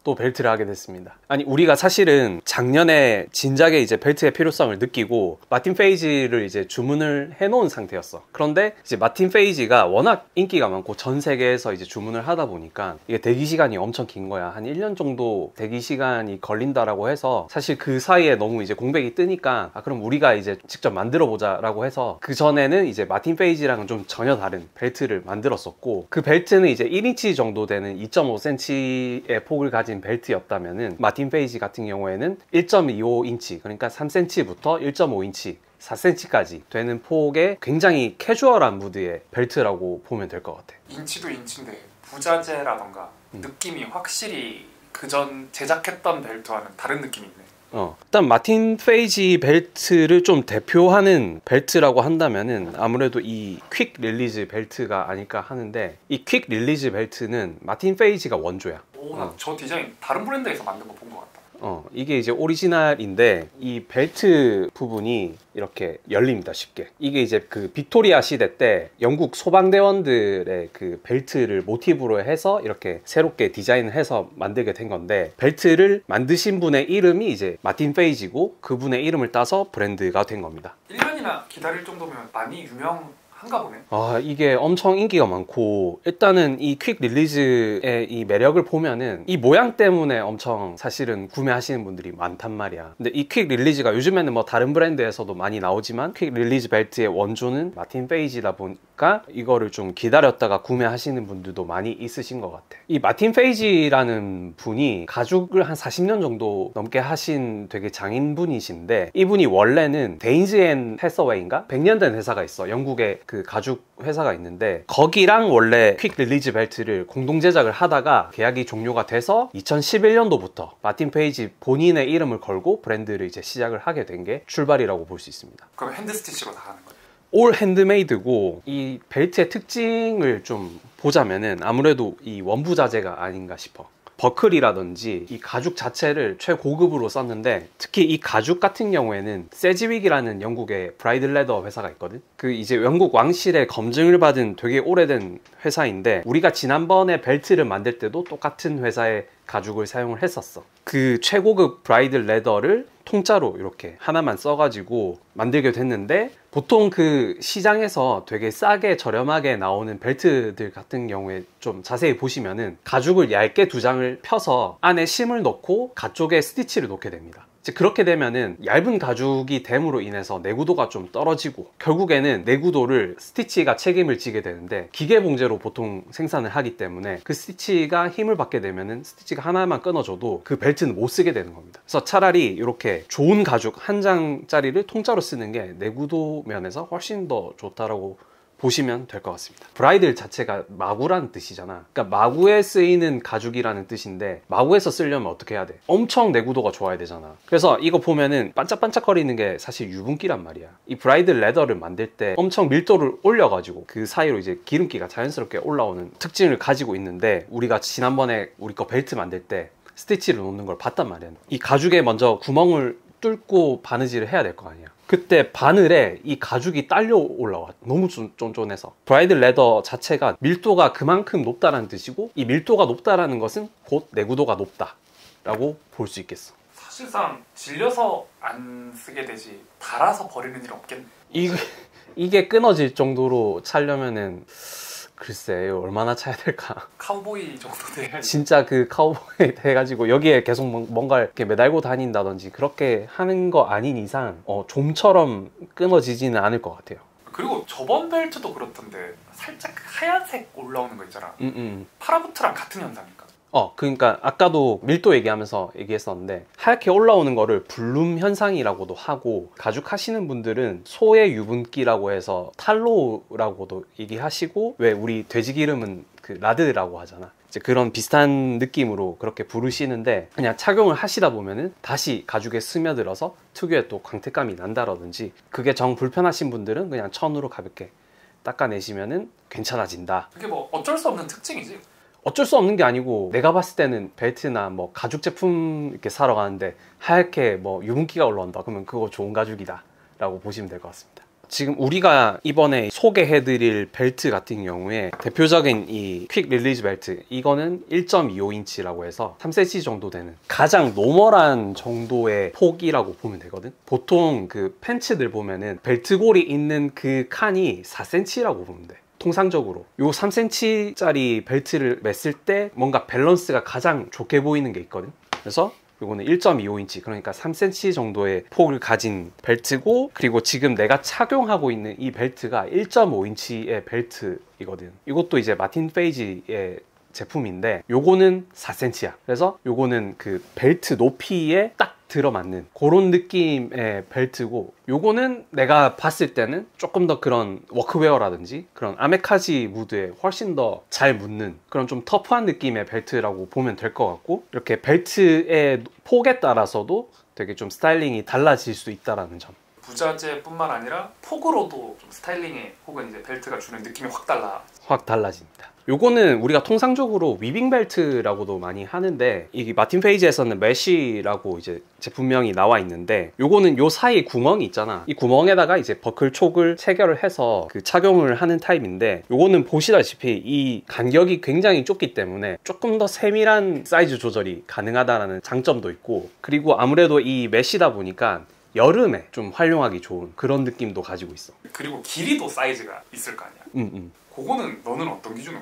또 벨트를 하게 됐습니다. 아니, 우리가 사실은 작년에 진작에 이제 벨트의 필요성을 느끼고 마틴 페이지를 이제 주문을 해놓은 상태였어. 그런데 이제 마틴 페이지가 워낙 인기가 많고 전 세계에서 이제 주문을 하다 보니까 이게 대기 시간이 엄청 긴 거야. 한 1년 정도 대기 시간이 걸린다라고 해서 사실 그 사이에 너무 이제 공백이 뜨니까 그럼 우리가 이제 직접 만들어 보자라고 해서 그 전에는 이제 마틴 페이지랑은 좀 전혀 다른 벨트를 만들었었고, 그 벨트는 이제 1인치 정도 되는 2.5cm의 폭을 가진 벨트였다면은 마틴 페이지 같은 경우에는 1.25인치, 그러니까 3cm부터 1.5인치 4cm까지 되는 폭의 굉장히 캐주얼한 무드의 벨트라고 보면 될 것 같아. 인치도 인치인데 부자재라던가 느낌이 확실히 그전 제작했던 벨트와는 다른 느낌이 있네. 일단 마틴 페이지 벨트를 좀 대표하는 벨트라고 한다면은 아무래도 이 퀵 릴리즈 벨트가 아닐까 하는데, 이 퀵 릴리즈 벨트는 마틴 페이지가 원조야. 오, 저 디자인 다른 브랜드에서 만든 거 본 것 같다. 이게 이제 오리지널인데 이 벨트 부분이 이렇게 열립니다, 쉽게. 이게 이제 그 빅토리아 시대 때 영국 소방대원들의 그 벨트를 모티브로 해서 이렇게 새롭게 디자인을 해서 만들게 된 건데, 벨트를 만드신 분의 이름이 이제 마틴 페이지고 그분의 이름을 따서 브랜드가 된 겁니다. 1년이나 기다릴 정도면 많이 유명한가 보네. 이게 엄청 인기가 많고, 일단은 이 퀵 릴리즈의 이 매력을 보면은 이 모양 때문에 엄청 사실은 구매하시는 분들이 많단 말이야. 근데 이 퀵 릴리즈가 요즘에는 뭐 다른 브랜드에서도 많이 나오지만 퀵 릴리즈 벨트의 원조는 마틴 페이지다 보니까 이거를 좀 기다렸다가 구매하시는 분들도 많이 있으신 것 같아. 이 마틴 페이지라는 분이 가죽을 한 40년 정도 넘게 하신 되게 장인분이신데, 이분이 원래는 데인즈 앤 해서웨이인가? 100년 된 회사가 있어. 영국의 그 가죽 회사가 있는데, 거기랑 원래 퀵 릴리즈 벨트를 공동 제작을 하다가 계약이 종료가 돼서 2011년도부터 마틴 페이지 본인의 이름을 걸고 브랜드를 이제 시작을 하게 된 게 출발이라고 볼 수 있습니다. 그럼 핸드 스티치로 다 하는 거예요? 올 핸드메이드고, 이 벨트의 특징을 좀 보자면은 아무래도 이 원부 자재가 아닌가 싶어. 버클이라든지 이 가죽 자체를 최고급으로 썼는데, 특히 이 가죽 같은 경우에는 세지윅이라는 영국의 브라이드 레더 회사가 있거든. 그 이제 영국 왕실의 검증을 받은 되게 오래된 회사인데, 우리가 지난번에 벨트를 만들 때도 똑같은 회사의 가죽을 사용을 했었어. 그 최고급 브라이드 레더를 통짜로 이렇게 하나만 써가지고 만들게 됐는데, 보통 그 시장에서 되게 싸게 저렴하게 나오는 벨트들 같은 경우에 좀 자세히 보시면은 가죽을 얇게 두 장을 펴서 안에 심을 넣고 가쪽에 스티치를 놓게 됩니다. 그렇게 되면은 얇은 가죽이 됨으로 인해서 내구도가 좀 떨어지고, 결국에는 내구도를 스티치가 책임을 지게 되는데, 기계 봉제로 보통 생산을 하기 때문에 그 스티치가 힘을 받게 되면은 스티치가 하나만 끊어져도 그 벨트는 못 쓰게 되는 겁니다. 그래서 차라리 이렇게 좋은 가죽 한 장짜리를 통짜로 쓰는 게 내구도 면에서 훨씬 더 좋다라고 보시면 될 것 같습니다. 브라이드 자체가 마구라는 뜻이잖아. 그러니까 마구에 쓰이는 가죽이라는 뜻인데, 마구에서 쓰려면 어떻게 해야 돼? 엄청 내구도가 좋아야 되잖아. 그래서 이거 보면은 반짝반짝거리는 게 사실 유분기란 말이야. 이 브라이드 레더를 만들 때 엄청 밀도를 올려가지고 그 사이로 이제 기름기가 자연스럽게 올라오는 특징을 가지고 있는데, 우리가 지난번에 우리 거 벨트 만들 때 스티치를 놓는 걸 봤단 말이야. 이 가죽에 먼저 구멍을 뚫고 바느질을 해야 될 거 아니야. 그때 바늘에 이 가죽이 딸려 올라와. 너무 쫀쫀해서. 브라이드 레더 자체가 밀도가 그만큼 높다라는 뜻이고, 이 밀도가 높다라는 것은 곧 내구도가 높다라고 볼 수 있겠어. 사실상 질려서 안 쓰게 되지 닳아서 버리는 일 없겠네. 이게 끊어질 정도로 차려면은 글쎄 얼마나 차야 될까. 카우보이 정도 돼야지. 진짜 그 카우보이 돼가지고 여기에 계속 뭔가 이렇게 매달고 다닌다든지 그렇게 하는 거 아닌 이상 좀처럼 끊어지지는 않을 것 같아요. 그리고 저번 벨트도 그렇던데 살짝 하얀색 올라오는 거 있잖아. 파라부트랑 같은 현상인가? 그러니까 아까도 밀도 얘기하면서 얘기했었는데, 하얗게 올라오는 거를 블룸 현상이라고도 하고, 가죽 하시는 분들은 소의 유분기라고 해서 탈로라고도 얘기하시고, 왜 우리 돼지 기름은 그 라드라고 하잖아. 이제 그런 비슷한 느낌으로 그렇게 부르시는데, 그냥 착용을 하시다 보면은 다시 가죽에 스며들어서 특유의 또 광택감이 난다라든지, 그게 정 불편하신 분들은 그냥 천으로 가볍게 닦아내시면은 괜찮아진다. 그게 뭐 어쩔 수 없는 특징이지. 어쩔 수 없는 게 아니고, 내가 봤을 때는 벨트나 뭐 가죽 제품 이렇게 사러 가는데 하얗게 뭐 유분기가 올라온다 그러면 그거 좋은 가죽이다 라고 보시면 될 것 같습니다. 지금 우리가 이번에 소개해드릴 벨트 같은 경우에 대표적인 이 퀵 릴리즈 벨트, 이거는 1.25인치라고 해서 3cm 정도 되는 가장 노멀한 정도의 폭이라고 보면 되거든. 보통 그 팬츠들 보면은 벨트골이 있는 그 칸이 4cm라고 보면 돼. 통상적으로 요 3cm짜리 벨트를 맸을 때 뭔가 밸런스가 가장 좋게 보이는 게 있거든. 그래서 이거는 1.25인치, 그러니까 3cm 정도의 폭을 가진 벨트고, 그리고 지금 내가 착용하고 있는 이 벨트가 1.5인치의 벨트이거든. 이것도 이제 마틴 페이지의 제품인데 요거는 4cm야. 그래서 요거는 그 벨트 높이에 딱 들어맞는 그런 느낌의 벨트고, 요거는 내가 봤을 때는 조금 더 그런 워크웨어라든지 그런 아메카지 무드에 훨씬 더 잘 붙는 그런 좀 터프한 느낌의 벨트라고 보면 될 것 같고, 이렇게 벨트의 폭에 따라서도 되게 좀 스타일링이 달라질 수 있다는 점. 부자재뿐만 아니라 폭으로도 좀 스타일링에 혹은 이제 벨트가 주는 느낌이 확 달라집니다. 요거는 우리가 통상적으로 위빙 벨트라고도 많이 하는데, 이 마틴 페이지에서는 메쉬라고 이제 제품명이 나와 있는데, 요거는 요 사이에 구멍이 있잖아. 이 구멍에다가 이제 버클 촉을 체결을 해서 그 착용을 하는 타입인데, 요거는 보시다시피 이 간격이 굉장히 좁기 때문에 조금 더 세밀한 사이즈 조절이 가능하다는 장점도 있고, 그리고 아무래도 이 메쉬다 보니까 여름에 좀 활용하기 좋은 그런 느낌도 가지고 있어. 그리고 길이도 사이즈가 있을 거 아니야. 그거는 너는 어떤 기준으로?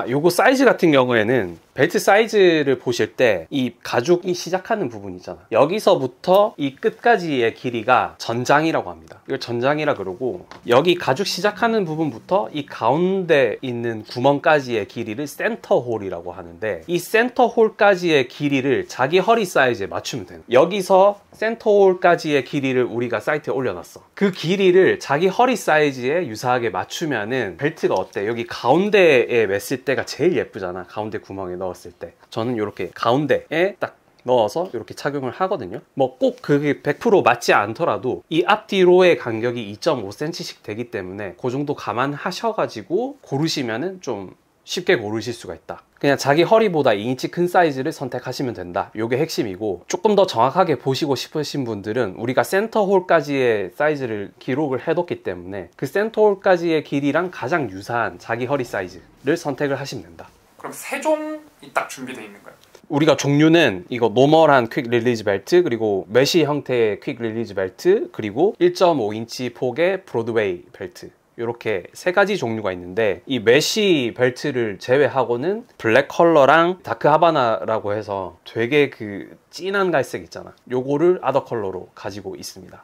요거 사이즈 같은 경우에는 벨트 사이즈를 보실 때 이 가죽이 시작하는 부분 있잖아. 여기서부터 이 끝까지의 길이가 전장이라고 합니다. 이걸 전장이라 그러고, 여기 가죽 시작하는 부분부터 이 가운데 있는 구멍까지의 길이를 센터 홀이라고 하는데, 이 센터 홀까지의 길이를 자기 허리 사이즈에 맞추면 돼요. 여기서 센터 홀까지의 길이를 우리가 사이트에 올려놨어. 그 길이를 자기 허리 사이즈에 유사하게 맞추면은 벨트가 어때? 여기 가운데에 맸을 때가 제일 예쁘잖아. 가운데 구멍에 넣었을 때. 저는 이렇게 가운데에 딱 넣어서 이렇게 착용을 하거든요. 뭐 꼭 그게 100% 맞지 않더라도 이 앞뒤로의 간격이 2.5cm씩 되기 때문에 그 정도 감안하셔가지고 고르시면은 좀 쉽게 고르실 수가 있다. 그냥 자기 허리보다 2인치 큰 사이즈를 선택하시면 된다. 이게 핵심이고, 조금 더 정확하게 보시고 싶으신 분들은 우리가 센터 홀까지의 사이즈를 기록을 해뒀기 때문에 그 센터 홀까지의 길이랑 가장 유사한 자기 허리 사이즈를 선택을 하시면 된다. 그럼 세 종이 딱 준비되어 있는 거야? 우리가 종류는 이거 노멀한 퀵 릴리즈 벨트, 그리고 메쉬 형태의 퀵 릴리즈 벨트, 그리고 1.5인치 폭의 브로드웨이 벨트, 이렇게 세 가지 종류가 있는데, 이 메쉬 벨트를 제외하고는 블랙 컬러랑 다크 하바나라고 해서 되게 그 진한 갈색 있잖아. 요거를 아더 컬러로 가지고 있습니다.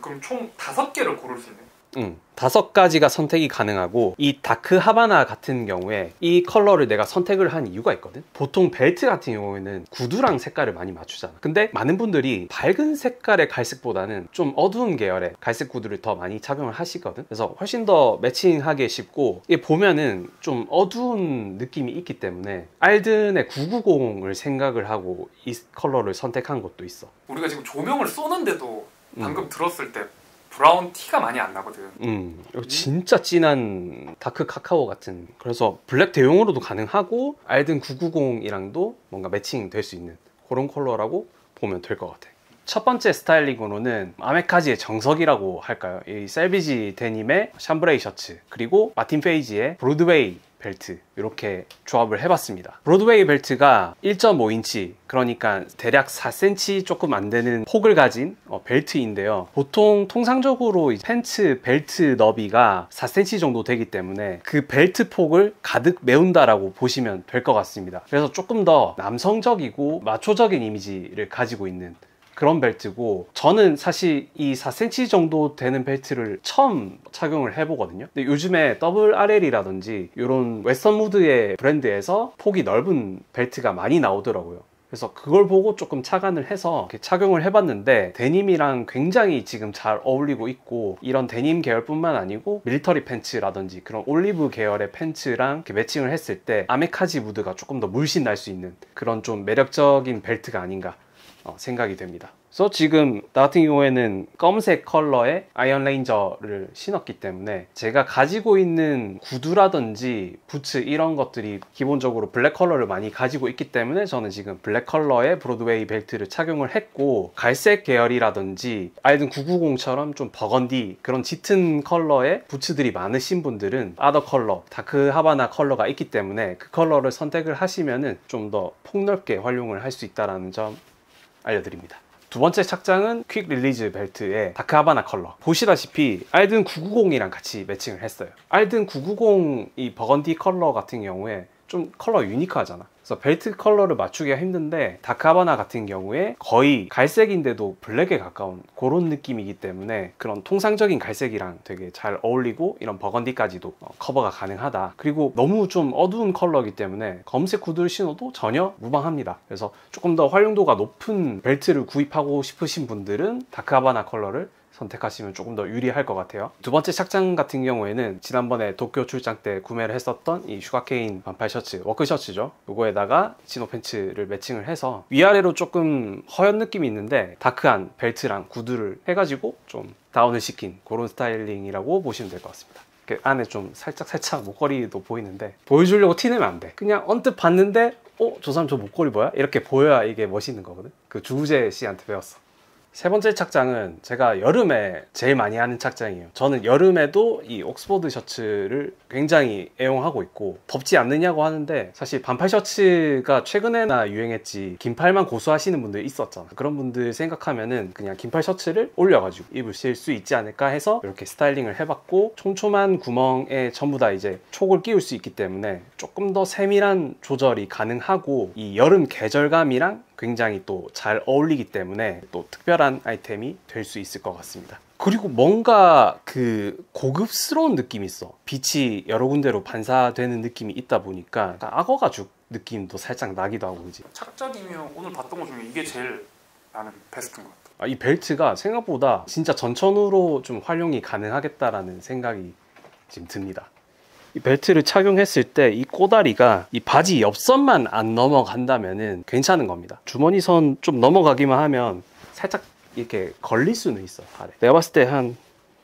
그럼 총 5개를 고를 수 있네? 5가지가 선택이 가능하고, 이 다크 하바나 같은 경우에 이 컬러를 내가 선택을 한 이유가 있거든. 보통 벨트 같은 경우에는 구두랑 색깔을 많이 맞추잖아. 근데 많은 분들이 밝은 색깔의 갈색보다는 좀 어두운 계열의 갈색 구두를 더 많이 착용을 하시거든. 그래서 훨씬 더 매칭하기 쉽고, 이게 보면은 좀 어두운 느낌이 있기 때문에 알든의 990을 생각을 하고 이 컬러를 선택한 것도 있어. 우리가 지금 조명을 쏘는데도 방금 들었을 때 브라운 티가 많이 안 나거든. 진짜 진한 다크 카카오 같은, 그래서 블랙 대용으로도 가능하고 알든 990이랑도 뭔가 매칭 될 수 있는 그런 컬러라고 보면 될 것 같아. 첫 번째 스타일링으로는 아메카지의 정석이라고 할까요? 이 셀비지 데님의 샴브레이 셔츠, 그리고 마틴 페이지의 브로드웨이 벨트, 이렇게 조합을 해봤습니다. 브로드웨이 벨트가 1.5인치, 그러니까 대략 4cm 조금 안 되는 폭을 가진 벨트인데요. 보통 통상적으로 팬츠 벨트 너비가 4cm 정도 되기 때문에 그 벨트 폭을 가득 메운다라고 보시면 될 것 같습니다. 그래서 조금 더 남성적이고 마초적인 이미지를 가지고 있는 그런 벨트고, 저는 사실 이 4cm 정도 되는 벨트를 처음 착용을 해보거든요. 근데 요즘에 WRL이라든지 이런 웨스턴 무드의 브랜드에서 폭이 넓은 벨트가 많이 나오더라고요. 그래서 그걸 보고 조금 착안을 해서 이렇게 착용을 해봤는데, 데님이랑 굉장히 지금 잘 어울리고 있고, 이런 데님 계열뿐만 아니고 밀리터리 팬츠라든지 그런 올리브 계열의 팬츠랑 이렇게 매칭을 했을 때 아메카지 무드가 조금 더 물씬 날 수 있는 그런 좀 매력적인 벨트가 아닌가 생각이 됩니다. 그래서 지금 나 같은 경우에는 검은색 컬러의 아이언 레인저를 신었기 때문에 제가 가지고 있는 구두라든지 부츠 이런 것들이 기본적으로 블랙 컬러를 많이 가지고 있기 때문에 저는 지금 블랙 컬러의 브로드웨이 벨트를 착용을 했고, 갈색 계열이라든지 아이든 990처럼 좀 버건디 그런 짙은 컬러의 부츠들이 많으신 분들은 아더 컬러, 다크 하바나 컬러가 있기 때문에 그 컬러를 선택을 하시면은 좀 더 폭넓게 활용을 할 수 있다는 점 알려드립니다. 두 번째 착장은 퀵 릴리즈 벨트의 다크 하바나 컬러. 보시다시피 알든 990이랑 같이 매칭을 했어요. 알든 990 이 버건디 컬러 같은 경우에 좀 컬러 유니크하잖아. 그래서 벨트 컬러를 맞추기가 힘든데 다크 하바나 같은 경우에 거의 갈색인데도 블랙에 가까운 그런 느낌이기 때문에 그런 통상적인 갈색이랑 되게 잘 어울리고, 이런 버건디까지도 커버가 가능하다. 그리고 너무 좀 어두운 컬러이기 때문에 검은색 구두를 신어도 전혀 무방합니다. 그래서 조금 더 활용도가 높은 벨트를 구입하고 싶으신 분들은 다크 하바나 컬러를 선택하시면 조금 더 유리할 것 같아요. 두 번째 착장 같은 경우에는 지난번에 도쿄 출장 때 구매를 했었던 이 슈가케인 반팔 셔츠, 워크 셔츠죠. 이거에다가 치노 팬츠를 매칭을 해서 위아래로 조금 허연 느낌이 있는데 다크한 벨트랑 구두를 해가지고 좀 다운을 시킨 그런 스타일링이라고 보시면 될 것 같습니다. 안에 좀 살짝 목걸이도 보이는데 보여주려고 티내면 안 돼. 그냥 언뜻 봤는데 저 사람 저 목걸이 뭐야? 이렇게 보여야 이게 멋있는 거거든. 그 주우재 씨한테 배웠어. 세 번째 착장은 제가 여름에 제일 많이 하는 착장이에요. 저는 여름에도 이 옥스포드 셔츠를 굉장히 애용하고 있고, 덥지 않느냐고 하는데 사실 반팔 셔츠가 최근에나 유행했지 긴팔만 고수하시는 분들 있었잖아. 그런 분들 생각하면은 그냥 긴팔 셔츠를 올려가지고 입으실 수 있지 않을까 해서 이렇게 스타일링을 해봤고, 촘촘한 구멍에 전부 다 이제 촉을 끼울 수 있기 때문에 조금 더 세밀한 조절이 가능하고, 이 여름 계절감이랑 굉장히 또 잘 어울리기 때문에 또 특별한 아이템이 될 수 있을 것 같습니다. 그리고 뭔가 그 고급스러운 느낌이 있어. 빛이 여러 군데로 반사되는 느낌이 있다 보니까 악어 가죽 느낌도 살짝 나기도 하고. 그지? 착장이면 오늘 봤던 것 중에 이게 제일 나는 베스트인 것 같아. 이 벨트가 생각보다 진짜 전천후로 좀 활용이 가능하겠다라는 생각이 지금 듭니다. 이 벨트를 착용했을 때 이 꼬다리가 이 바지 옆선만 안 넘어간다면은 괜찮은 겁니다. 주머니 선 좀 넘어가기만 하면 살짝 이렇게 걸릴 수는 있어, 팔에. 내가 봤을 때 한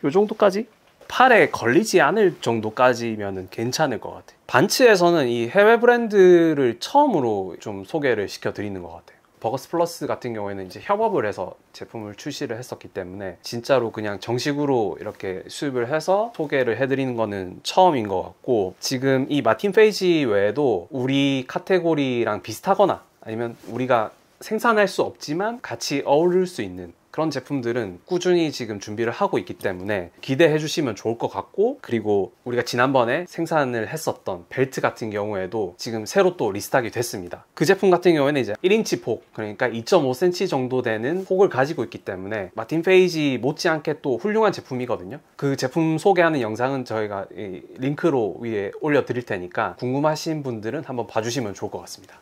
요 정도까지? 팔에 걸리지 않을 정도까지면은 괜찮을 것 같아. 반츠에서는 이 해외 브랜드를 처음으로 좀 소개를 시켜드리는 것 같아요. 버거스 플러스 같은 경우에는 이제 협업을 해서 제품을 출시를 했었기 때문에 진짜로 그냥 정식으로 이렇게 수입을 해서 소개를 해드리는 거는 처음인 것 같고, 지금 이 마틴 페이지 외에도 우리 카테고리랑 비슷하거나 아니면 우리가 생산할 수 없지만 같이 어울릴 수 있는 그런 제품들은 꾸준히 지금 준비를 하고 있기 때문에 기대해 주시면 좋을 것 같고, 그리고 우리가 지난번에 생산을 했었던 벨트 같은 경우에도 지금 새로 또 리스트하게 됐습니다. 그 제품 같은 경우에는 이제 1인치 폭, 그러니까 2.5cm 정도 되는 폭을 가지고 있기 때문에 마틴 페이지 못지않게 또 훌륭한 제품이거든요. 그 제품 소개하는 영상은 저희가 이 링크로 위에 올려드릴 테니까 궁금하신 분들은 한번 봐주시면 좋을 것 같습니다.